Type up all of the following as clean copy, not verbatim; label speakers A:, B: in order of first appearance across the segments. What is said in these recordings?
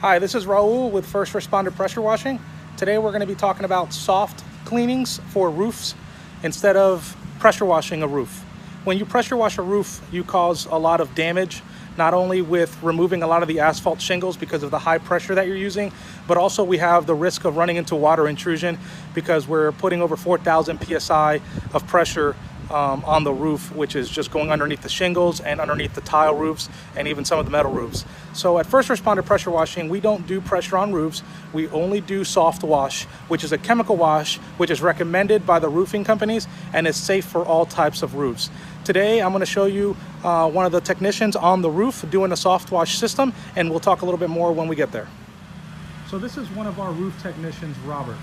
A: Hi, this is Raul with First Responder Pressure Washing. Today we're going to be talking about soft cleanings for roofs instead of pressure washing a roof. When you pressure wash a roof, you cause a lot of damage, not only with removing a lot of the asphalt shingles because of the high pressure that you're using, but also we have the risk of running into water intrusion because we're putting over 4,000 PSI of pressure on the roof, which is just going underneath the shingles and underneath the tile roofs and even some of the metal roofs. So at First Responder Pressure Washing, we don't do pressure on roofs. We only do soft wash, which is a chemical wash, which is recommended by the roofing companies and is safe for all types of roofs. Today, I'm going to show you one of the technicians on the roof doing a soft wash system, and we'll talk a little bit more when we get there. So this is one of our roof technicians, Robert.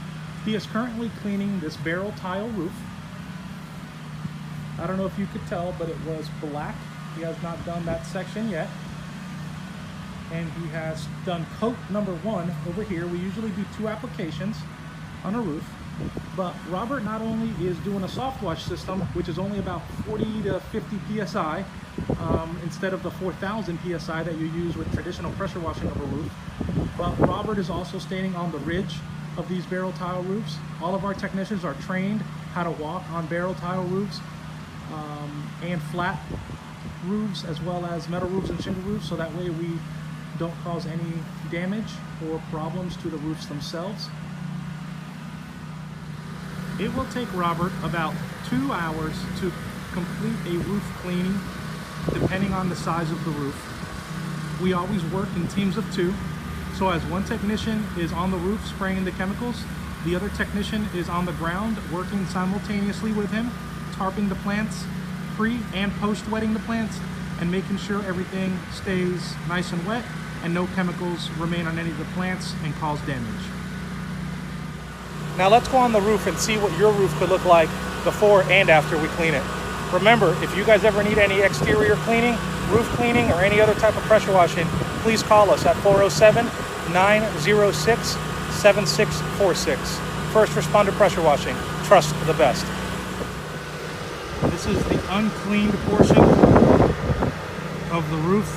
A: He is currently cleaning this barrel tile roof. I don't know if you could tell, but it was black. He has not done that section yet. And he has done coat number 1 over here. We usually do 2 applications on a roof. But Robert not only is doing a soft wash system, which is only about 40 to 50 PSI, instead of the 4,000 PSI that you use with traditional pressure washing of a roof, but Robert is also staining on the ridge of these barrel tile roofs. All of our technicians are trained how to walk on barrel tile roofs and flat roofs, as well as metal roofs and shingle roofs, so that way we don't cause any damage or problems to the roofs themselves. It will take Robert about 2 hours to complete a roof cleaning, depending on the size of the roof. We always work in teams of 2. So as one technician is on the roof spraying the chemicals, the other technician is on the ground working simultaneously with him, tarping the plants, pre and post wetting the plants, and making sure everything stays nice and wet and no chemicals remain on any of the plants and cause damage. Now let's go on the roof and see what your roof could look like before and after we clean it. Remember, if you guys ever need any exterior cleaning, roof cleaning, or any other type of pressure washing, please call us at 407-906-7646. First Responder Pressure Washing. Trust the best. This is the uncleaned portion of the roof.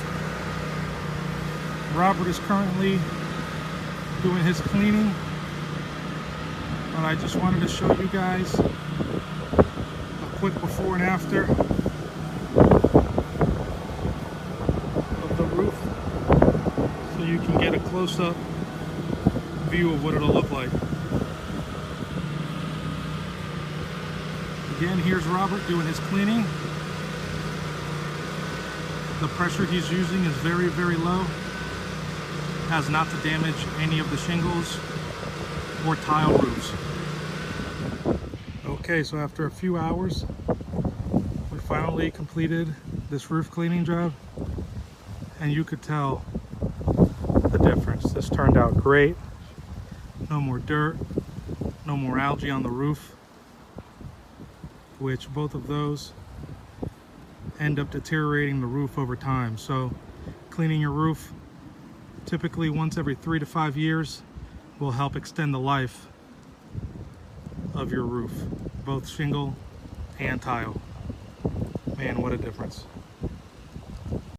A: Robert is currently doing his cleaning, but I just wanted to show you guys a quick before and after of the roof so you can get a close-up view of what it'll look like. Again, here's Robert doing his cleaning. The pressure he's using is very, very low, as not to damage any of the shingles or tile roofs. Okay, so after a few hours, we finally completed this roof cleaning job, and you could tell the difference. This turned out great. No more dirt, no more algae on the roof, which both of those end up deteriorating the roof over time. So cleaning your roof typically once every 3 to 5 years will help extend the life of your roof, both shingle and tile. Man, what a difference.